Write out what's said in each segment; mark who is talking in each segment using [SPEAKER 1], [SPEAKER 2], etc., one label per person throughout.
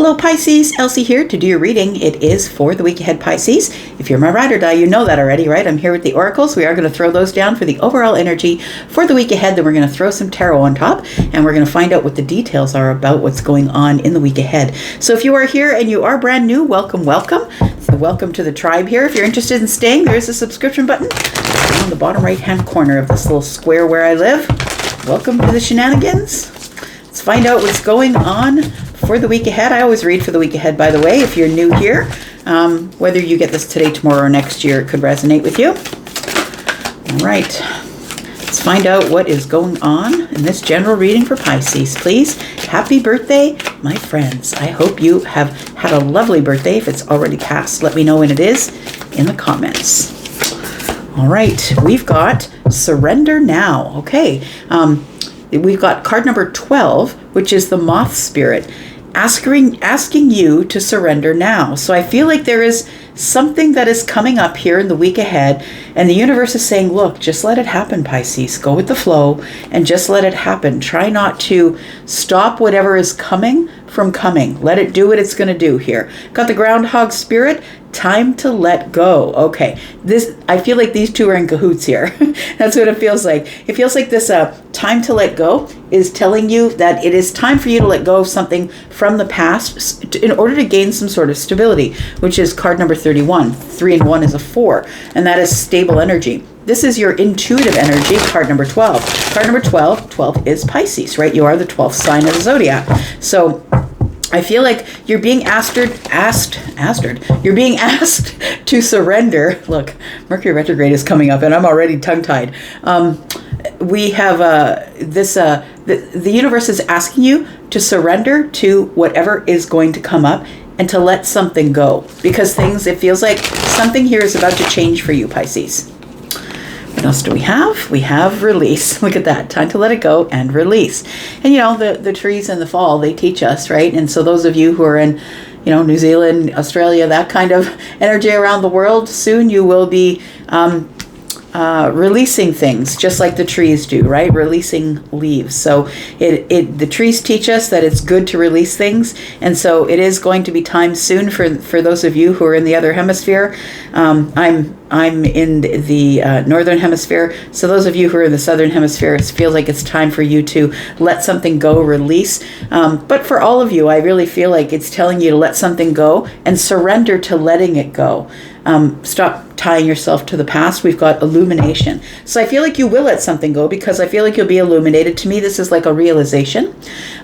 [SPEAKER 1] Hello Pisces, Elsie here to do your reading. It is for the week ahead, Pisces. If you're my ride or die, you know that already, right? I'm here with the oracles. We are going to throw those down for the overall energy for the week ahead. Then we're going to throw some tarot on top, and we're going to find out what the details are about what's going on in the week ahead. So if you are here and you are brand new, welcome, welcome. So welcome to the tribe here. If you're interested in staying, there is a subscription button on the bottom right-hand corner of this little square where I live. Welcome to the shenanigans. Let's find out what's going on for the week ahead. I always read for the week ahead, by the way, if you're new here. Whether you get this today, tomorrow, or next year, it could resonate with you. All right. Let's find out what is going on in this general reading for Pisces, please. Happy birthday, my friends. I hope you have had a lovely birthday. If it's already passed, let me know when it is in the comments. All right. We've got Surrender Now. Okay. We've got card number 12, which is the Moth Spirit, asking you to surrender now. So I feel like there is something that is coming up here in the week ahead, and the universe is saying, look, just let it happen, Pisces. Go with the flow and just let it happen. Try not to stop whatever is coming from coming. Let it do what it's going to do here. Got the Groundhog Spirit. Time to let go. Okay, I feel like these two are in cahoots here. That's what it feels like. It feels like this time to let go is telling you that it is time for you to let go of something from the past in order to gain some sort of stability, which is card number 31. 3 and 1 is a 4, and that is stable energy. This is your intuitive energy, card number 12. Card number 12 is Pisces, right? You are the 12th sign of the zodiac. So I feel like you're being you're being asked to surrender. Look, Mercury retrograde is coming up and I'm already tongue-tied. We have the universe is asking you to surrender to whatever is going to come up and to let something go, because it feels like something here is about to change for you, Pisces. What else do we have? We have release. Look at that. Time to let it go and release. And, the trees in the fall, they teach us, right? And so those of you who are in, New Zealand, Australia, that kind of energy around the world, soon you will be releasing things just like the trees do, right? Releasing leaves. So the trees teach us that it's good to release things. And so it is going to be time soon for those of you who are in the other hemisphere. I'm in the northern hemisphere. So those of you who are in the southern hemisphere, it feels like it's time for you to let something go, release. But for all of you, I really feel like it's telling you to let something go and surrender to letting it go. Stop tying yourself to the past. We've got illumination. So I feel like you will let something go because I feel like you'll be illuminated. To me, this is like a realization.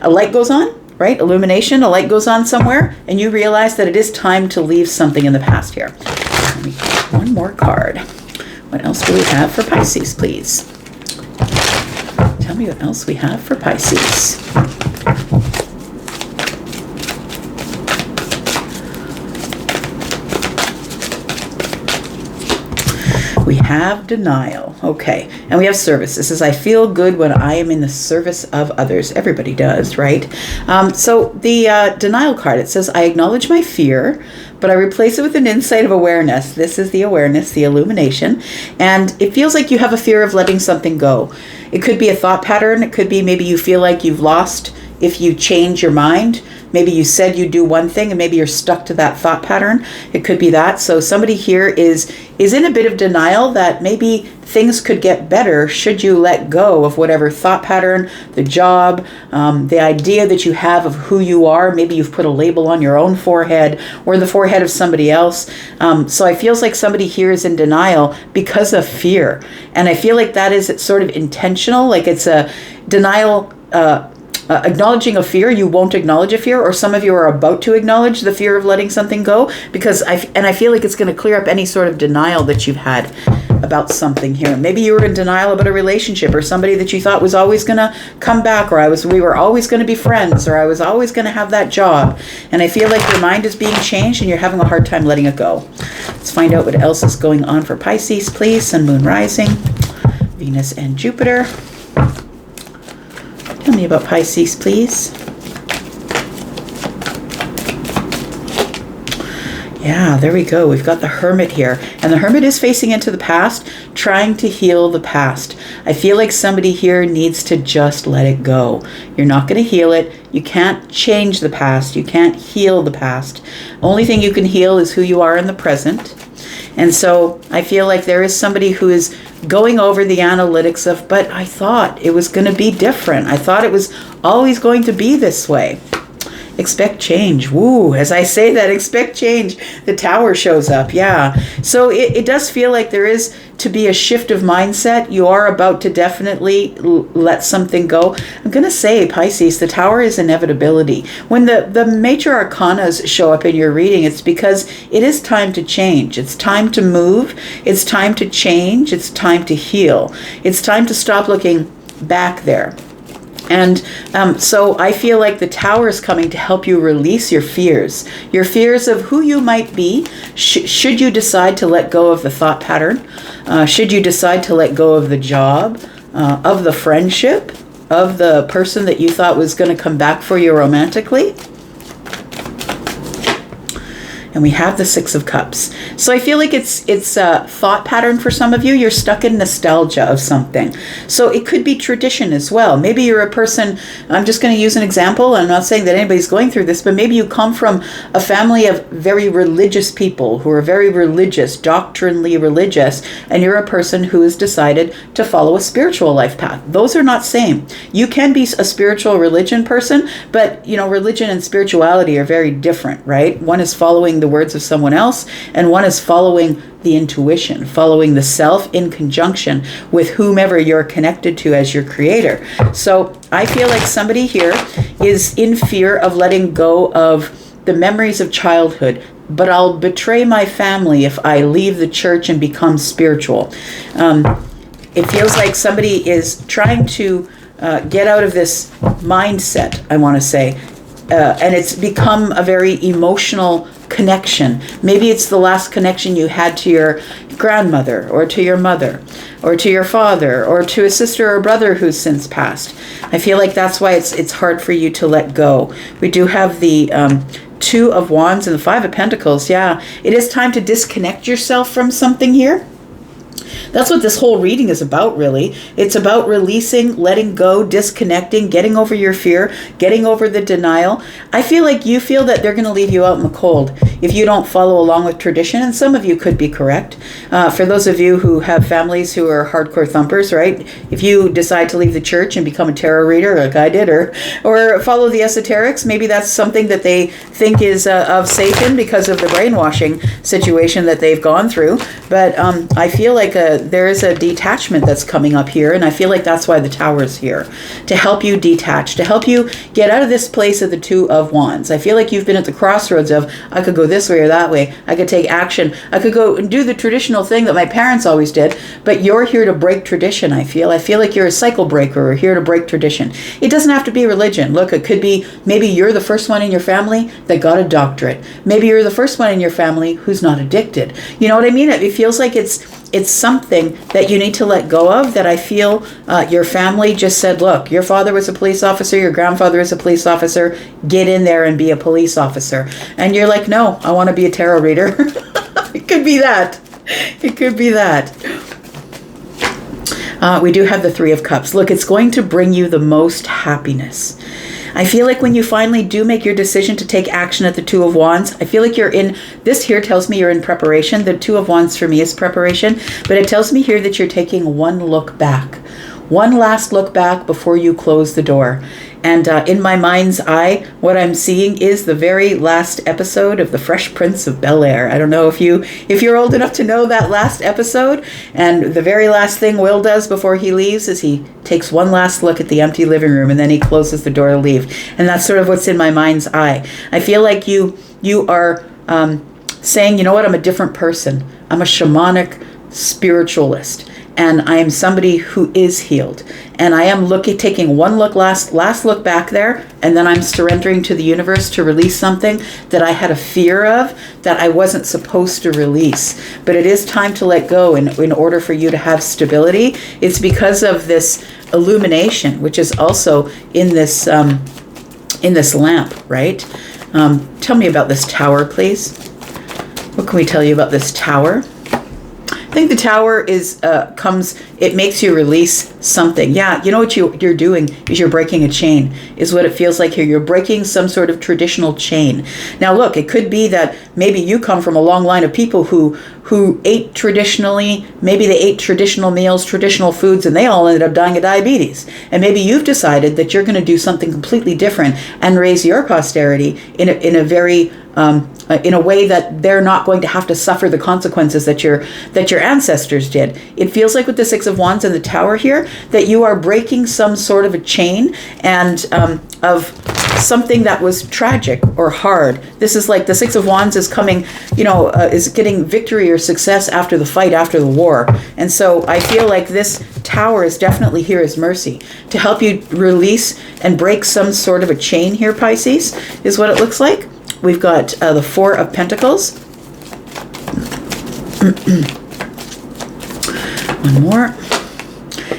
[SPEAKER 1] A light goes on, right? Illumination, a light goes on somewhere, and you realize that it is time to leave something in the past here. Let me get one more card. What else do we have for Pisces, please? Tell me what else we have for Pisces. We have denial. Okay. And we have service. This is, I feel good when I am in the service of others. Everybody does, right? So the denial card, it says, I acknowledge my fear, but I replace it with an insight of awareness. This is the awareness, the illumination. And it feels like you have a fear of letting something go. It could be a thought pattern. It could be maybe you feel like you've lost if you change your mind. Maybe you said you do one thing and maybe you're stuck to that thought pattern. It could be that. So somebody here is in a bit of denial that maybe things could get better should you let go of whatever thought pattern, the job, the idea that you have of who you are. Maybe you've put a label on your own forehead or the forehead of somebody else. So it feels like somebody here is in denial because of fear. And I feel like that is sort of intentional, like it's a denial, acknowledging a fear. You won't acknowledge a fear, or some of you are about to acknowledge the fear of letting something go, because I feel like it's going to clear up any sort of denial that you've had about something here. Maybe you were in denial about a relationship or somebody that you thought was always going to come back, or we were always going to be friends, or I was always going to have that job. And I feel like your mind is being changed and you're having a hard time letting it go. Let's find out what else is going on for Pisces, please. Sun, Moon, Rising, Venus, and Jupiter. Tell me about Pisces, please. Yeah, there we go. We've got the Hermit here. And the Hermit is facing into the past, trying to heal the past. I feel like somebody here needs to just let it go. You're not going to heal it. You can't change the past. You can't heal the past. Only thing you can heal is who you are in the present. And so I feel like there is somebody who is going over the analytics of, but I thought it was going to be different. I thought it was always going to be this way. Expect change. Woo. As I say that, expect change. The Tower shows up. Yeah. So it does feel like there is to be a shift of mindset. You are about to definitely let something go. I'm going to say, Pisces, the Tower is inevitability. When the major arcanas show up in your reading, it's because it is time to change. It's time to move. It's time to change. It's time to heal. It's time to stop looking back there. And so I feel like the Tower is coming to help you release your fears of who you might be. Should you decide to let go of the thought pattern, should you decide to let go of the job, of the friendship, of the person that you thought was going to come back for you romantically. And we have the Six of Cups. So I feel like it's a thought pattern for some of you. You're stuck in nostalgia of something. So it could be tradition as well. Maybe you're a person, I'm just going to use an example. I'm not saying that anybody's going through this, but maybe you come from a family of very religious people who are very religious, doctrinally religious, and you're a person who has decided to follow a spiritual life path. Those are not same. You can be a spiritual religion person, but religion and spirituality are very different, right? One is following the words of someone else, and one is following the intuition, following the self in conjunction with whomever you're connected to as your creator. So I feel like somebody here is in fear of letting go of the memories of childhood. But I'll betray my family if I leave the church and become spiritual. It feels like somebody is trying to get out of this mindset, I want to say, and it's become a very emotional connection. Maybe it's the last connection you had to your grandmother or to your mother or to your father or to a sister or brother who's since passed. I feel like that's why it's hard for you to let go. We do have the Two of Wands and the Five of Pentacles. Yeah, it is time to disconnect yourself from something here. That's what this whole reading is about, really. It's about releasing, letting go, disconnecting, getting over your fear, getting over the denial. I feel like you feel that they're going to leave you out in the cold if you don't follow along with tradition, and some of you could be correct. For those of you who have families who are hardcore thumpers, right? If you decide to leave the church and become a tarot reader like I did, or follow the esoterics, maybe that's something that they think is of Satan because of the brainwashing situation that they've gone through. But I feel like there is a detachment that's coming up here, and I feel like that's why the Tower is here, to help you detach, to help you get out of this place of the Two of Wands. I feel like you've been at the crossroads of, I could go this way or that way, I could take action, I could go and do the traditional thing that my parents always did, but you're here to break tradition. I feel like you're a cycle breaker, or here to break tradition. It doesn't have to be religion. Look, it could be maybe you're the first one in your family that got a doctorate. Maybe you're the first one in your family who's not addicted. You know what I mean? It feels like it's something that you need to let go of, that I feel your family just said, look, your father was a police officer, your grandfather is a police officer, get in there and be a police officer. And you're like, no, I want to be a tarot reader. It could be that. It could be that. We do have the Three of Cups. Look, it's going to bring you the most happiness. I feel like when you finally do make your decision to take action at the Two of Wands, I feel like this here tells me you're in preparation. The Two of Wands for me is preparation, but it tells me here that you're taking one look back. One last look back before you close the door. And in my mind's eye, what I'm seeing is the very last episode of The Fresh Prince of Bel-Air. I don't know if you're old enough to know that last episode. And the very last thing Will does before he leaves is he takes one last look at the empty living room, and then he closes the door to leave. And that's sort of what's in my mind's eye. I feel like you are saying, you know what, I'm a different person. I'm a shamanic spiritualist. And I am somebody who is healed. And I am taking one last look back there, and then I'm surrendering to the universe to release something that I had a fear of, that I wasn't supposed to release. But it is time to let go in order for you to have stability. It's because of this illumination, which is also in this lamp, right? Tell me about this Tower, please. What can we tell you about this Tower? think the Tower is it makes you release something. Yeah, you know what you're doing is you're breaking a chain, is what it feels like here. You're breaking some sort of traditional chain. Now look, it could be that maybe you come from a long line of people who ate traditionally. Maybe they ate traditional meals, traditional foods, and they all ended up dying of diabetes. And maybe you've decided that you're going to do something completely different and raise your posterity in a very in a way that they're not going to have to suffer the consequences that your ancestors did. It feels like with the Six of Wands and the Tower here that you are breaking some sort of a chain and of something that was tragic or hard. This is like the Six of Wands is coming, is getting victory or success after the fight, after the war. And so I feel like this Tower is definitely here as mercy to help you release and break some sort of a chain here, Pisces, is what it looks like. We've got the Four of Pentacles. One more.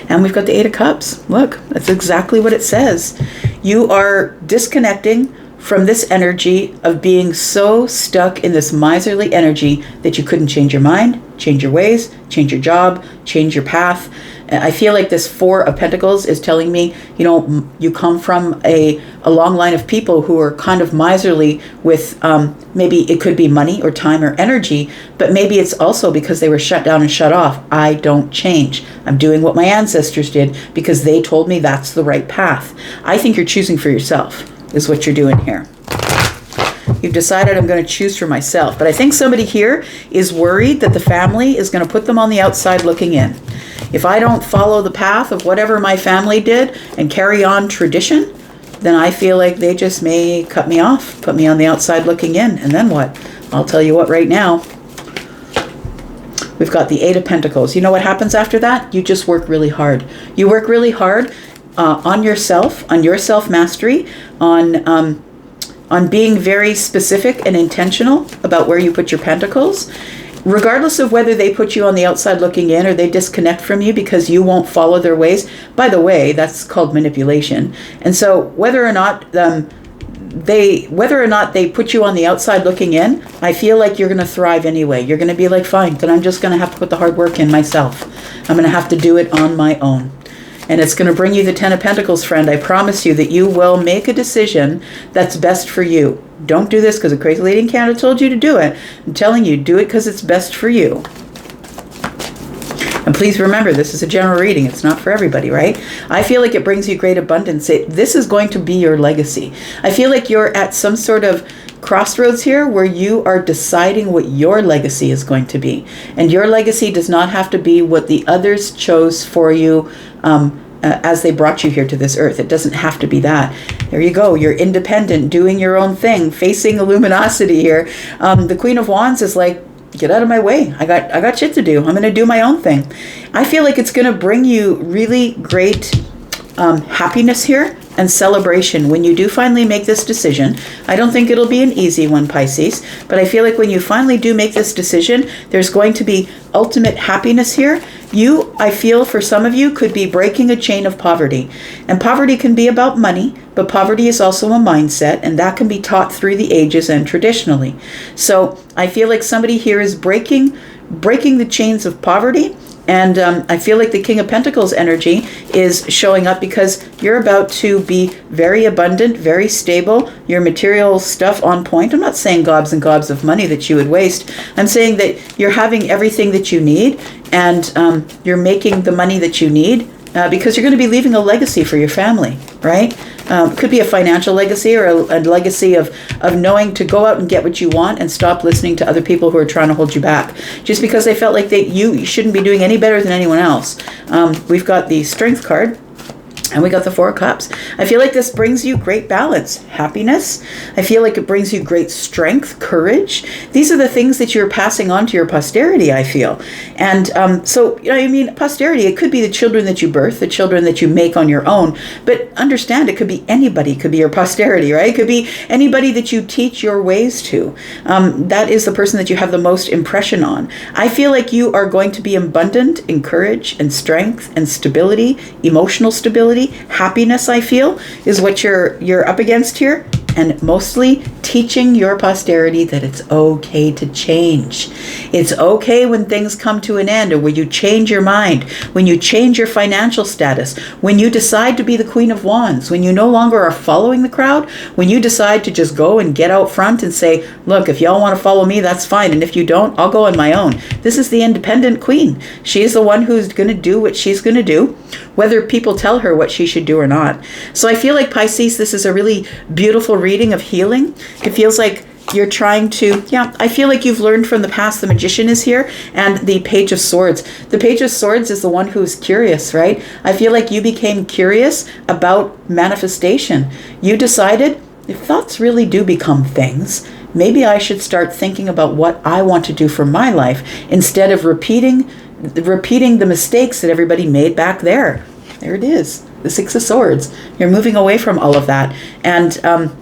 [SPEAKER 1] And we've got the Eight of Cups. Look, that's exactly what it says. You are disconnecting from this energy of being so stuck in this miserly energy that you couldn't change your mind, change your ways, change your job, change your path. I feel like this Four of Pentacles is telling me, you come from a long line of people who are kind of miserly with maybe it could be money or time or energy, but maybe it's also because they were shut down and shut off. I don't change. I'm doing what my ancestors did because they told me that's the right path. I think you're choosing for yourself is what you're doing here. You've decided I'm going to choose for myself. But I think somebody here is worried that the family is going to put them on the outside looking in. If I don't follow the path of whatever my family did and carry on tradition, then I feel like they just may cut me off, put me on the outside looking in. And then what? I'll tell you what right now. We've got the Eight of Pentacles. You know what happens after that? You just work really hard. You work really hard on yourself, on your self-mastery, on being very specific and intentional about where you put your pentacles, regardless of whether they put you on the outside looking in or they disconnect from you because you won't follow their ways. By the way, that's called manipulation. And so whether or not they put you on the outside looking in, I feel like you're going to thrive anyway. You're going to be like, fine, then I'm just going to have to put the hard work in myself. I'm going to have to do it on my own. And it's going to bring you the Ten of Pentacles, friend. I promise you that you will make a decision that's best for you. Don't do this because a crazy lady in Canada told you to do it. I'm telling you, do it because it's best for you. And please remember, this is a general reading. It's not for everybody, right? I feel like it brings you great abundance. This is going to be your legacy. I feel like you're at some sort of crossroads here where you are deciding what your legacy is going to be. And your legacy does not have to be what the others chose for you as they brought you here to this earth. It doesn't have to be that. There you go. You're independent, doing your own thing, facing luminosity here. The Queen of Wands is like, get out of my way. I got shit to do. I'm going to do my own thing. I feel like it's going to bring you really great happiness here and celebration when you do finally make this decision. I don't think it'll be an easy one, Pisces, but I feel like when you finally do make this decision, there's going to be ultimate happiness here. You, I feel for some of you, could be breaking a chain of poverty. And poverty can be about money, but poverty is also a mindset, and that can be taught through the ages and traditionally. So I feel like somebody here is breaking the chains of poverty. And I feel like the King of Pentacles energy is showing up because you're about to be very abundant, very stable, your material stuff on point. I'm not saying gobs and gobs of money that you would waste. I'm saying that you're having everything that you need and you're making the money that you need because you're going to be leaving a legacy for your family, right? Could be a financial legacy or a legacy of knowing to go out and get what you want and stop listening to other people who are trying to hold you back just because they felt like you shouldn't be doing any better than anyone else. We've got the Strength card. And we got the Four of Cups. I feel like this brings you great balance, happiness. I feel like it brings you great strength, courage. These are the things that you're passing on to your posterity, I feel. And so, posterity, it could be the children that you birth, the children that you make on your own. But understand, it could be anybody. It could be your posterity, right? It could be anybody that you teach your ways to. That is the person that you have the most impression on. I feel like you are going to be abundant in courage and strength and stability, emotional stability. Happiness, I feel, is what you're up against here. and mostly teaching your posterity that it's okay to change. It's okay when things come to an end, or when you change your mind, when you change your financial status, when you decide to be the Queen of Wands, when you no longer are following the crowd, when you decide to just go and get out front and say, look, if y'all want to follow me, that's fine. And if you don't, I'll go on my own. This is the independent queen. She's the one who's going to do what she's going to do, whether people tell her what she should do or not. So I feel like, Pisces, this is a really beautiful reading of healing. It feels like you're trying to, I feel like you've learned from the past. The Magician is here, and the Page of Swords. The Page of Swords is the one who's curious, right? I feel like you became curious about manifestation. You decided, if thoughts really do become things, maybe I should start thinking about what I want to do for my life instead of repeating the mistakes that everybody made back there. There it is, the Six of Swords. You're moving away from all of that. And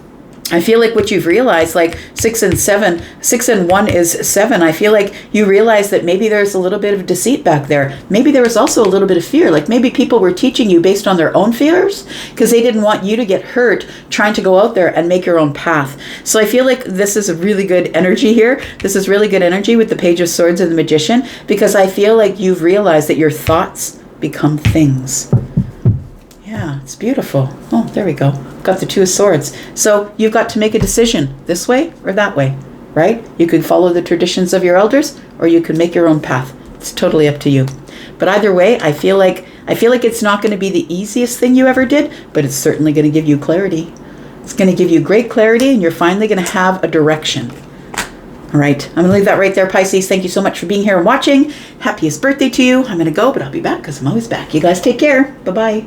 [SPEAKER 1] I feel like what you've realized, like 6 and 1 is 7. I feel like you realize that maybe there's a little bit of deceit back there. Maybe there was also a little bit of fear. Like maybe people were teaching you based on their own fears because they didn't want you to get hurt trying to go out there and make your own path. So I feel like this is a really good energy here. This is really good energy with the Page of Swords and the Magician, because I feel like you've realized that your thoughts become things. Yeah, it's beautiful. Oh, there we go. Got the Two of Swords. So you've got to make a decision, this way or that way, right? You could follow the traditions of your elders, or you could make your own path. It's totally up to you. But either way, I feel like it's not going to be the easiest thing you ever did, but it's certainly going to give you clarity. It's going to give you great clarity, and you're finally going to have a direction. All right, I'm going to leave that right there, Pisces. Thank you so much for being here and watching. Happiest birthday to you. I'm going to go, but I'll be back because I'm always back. You guys take care. Bye-bye.